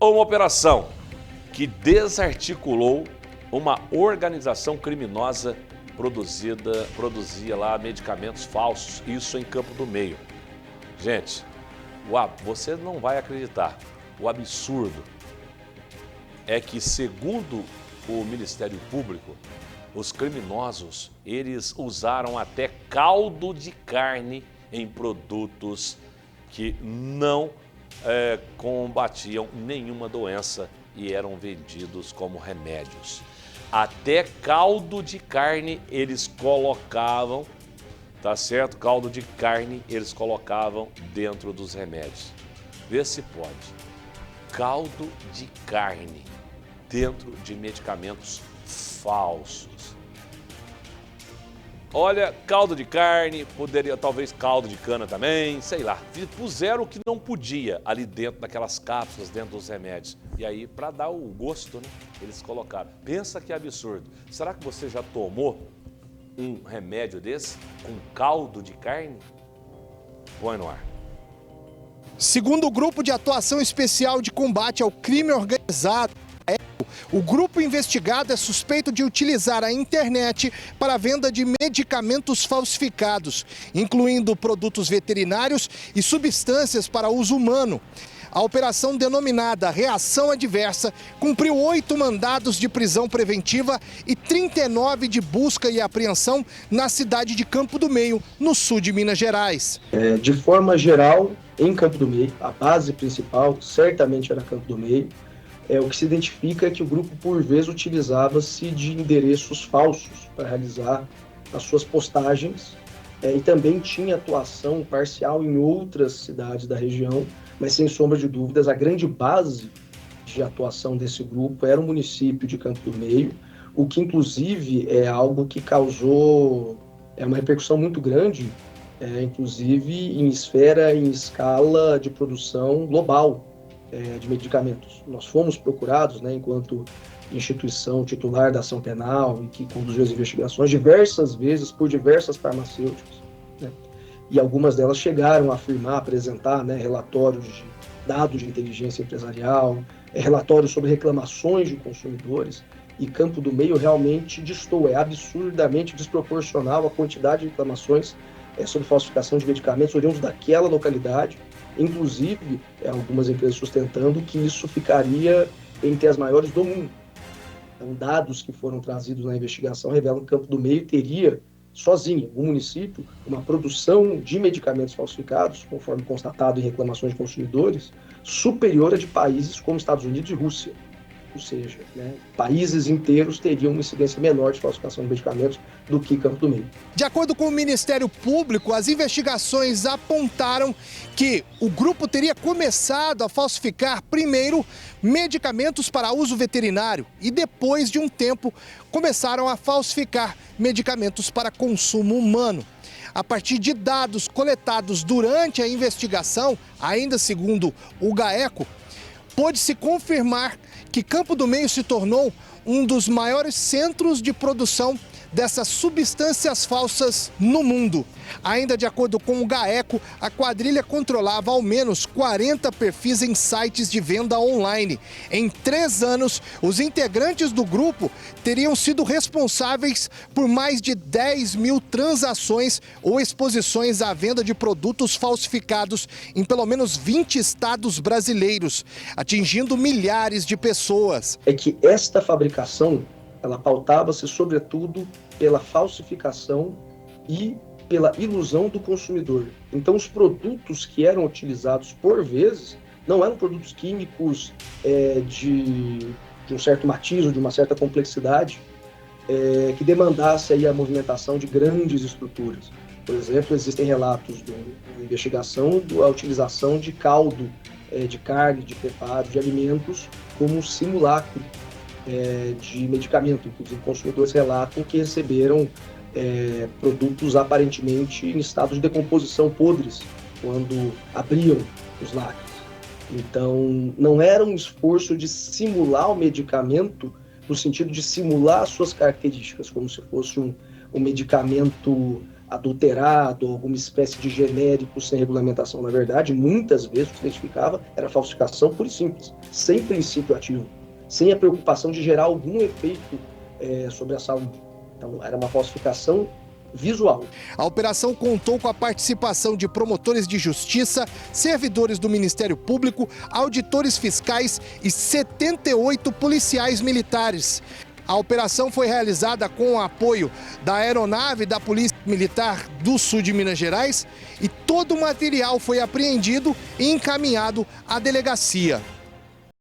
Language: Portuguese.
Uma operação que desarticulou uma organização criminosa produzia lá medicamentos falsos, isso em Campo do Meio. Gente, você não vai acreditar, o absurdo é que, segundo o Ministério Público, os criminosos, eles usaram até caldo de carne em produtos que não combatiam nenhuma doença e eram vendidos como remédios. Até caldo de carne eles colocavam, tá certo? Caldo de carne eles colocavam dentro dos remédios. Vê se pode. Caldo de carne dentro de medicamentos falsos. Olha, caldo de carne, poderia talvez caldo de cana também, sei lá. Puseram o que não podia ali dentro daquelas cápsulas, dentro dos remédios. E aí, para dar o gosto, né, eles colocaram. Pensa que absurdo. Será que você já tomou um remédio desse com caldo de carne? Põe no ar. Segundo o Grupo de Atuação Especial de Combate ao Crime Organizado, o grupo investigado é suspeito de utilizar a internet para a venda de medicamentos falsificados, incluindo produtos veterinários e substâncias para uso humano. A operação denominada Reação Adversa cumpriu 8 mandados de prisão preventiva e 39 de busca e apreensão na cidade de Campo do Meio, no sul de Minas Gerais. De forma geral, em Campo do Meio, a base principal certamente era Campo do Meio. O que se identifica é que o grupo, por vezes, utilizava-se de endereços falsos para realizar as suas postagens e também tinha atuação parcial em outras cidades da região, mas, sem sombra de dúvidas, a grande base de atuação desse grupo era o município de Campo do Meio, o que, inclusive, é algo que causou uma repercussão muito grande, inclusive em escala de produção global de medicamentos. Nós fomos procurados, enquanto instituição titular da ação penal e que conduziu as investigações diversas vezes por diversas farmacêuticas, e algumas delas chegaram a afirmar, apresentar relatórios de dados de inteligência empresarial, relatórios sobre reclamações de consumidores, e Campo do Meio realmente destoa, é absurdamente desproporcional a quantidade de reclamações sobre falsificação de medicamentos oriundos daquela localidade, inclusive algumas empresas sustentando que isso ficaria entre as maiores do mundo. Então, dados que foram trazidos na investigação revelam que Campo do Meio teria, sozinha, o município, uma produção de medicamentos falsificados, conforme constatado em reclamações de consumidores, superior a de países como Estados Unidos e Rússia. Ou seja, países inteiros teriam uma incidência menor de falsificação de medicamentos do que Campo do Meio. De acordo com o Ministério Público, as investigações apontaram que o grupo teria começado a falsificar primeiro medicamentos para uso veterinário e depois de um tempo começaram a falsificar medicamentos para consumo humano. A partir de dados coletados durante a investigação, ainda segundo o GAECO, pôde-se confirmar que Campo do Meio se tornou um dos maiores centros de produção dessas substâncias falsas no mundo. Ainda de acordo com o GAECO, a quadrilha controlava ao menos 40 perfis em sites de venda online. Em 3 anos, os integrantes do grupo teriam sido responsáveis por mais de 10 mil transações ou exposições à venda de produtos falsificados em pelo menos 20 estados brasileiros, atingindo milhares de pessoas. É que esta fabricação, ela pautava-se sobretudo pela falsificação e pela ilusão do consumidor. Então, os produtos que eram utilizados, por vezes, não eram produtos químicos de um certo matiz ou de uma certa complexidade que demandasse aí a movimentação de grandes estruturas. Por exemplo, existem relatos da investigação da utilização de caldo de carne, de preparo, de alimentos como simulacro de medicamento. Inclusive, consumidores relatam que receberam produtos aparentemente em estado de decomposição podres quando abriam os lacres. Então, não era um esforço de simular o medicamento no sentido de simular as suas características, como se fosse um medicamento adulterado, alguma espécie de genérico sem regulamentação. Na verdade, muitas vezes o que se identificava era falsificação pura e simples, sem princípio ativo, sem a preocupação de gerar algum efeito sobre a saúde. Então, era uma falsificação visual. A operação contou com a participação de promotores de justiça, servidores do Ministério Público, auditores fiscais e 78 policiais militares. A operação foi realizada com o apoio da aeronave da Polícia Militar do Sul de Minas Gerais e todo o material foi apreendido e encaminhado à delegacia.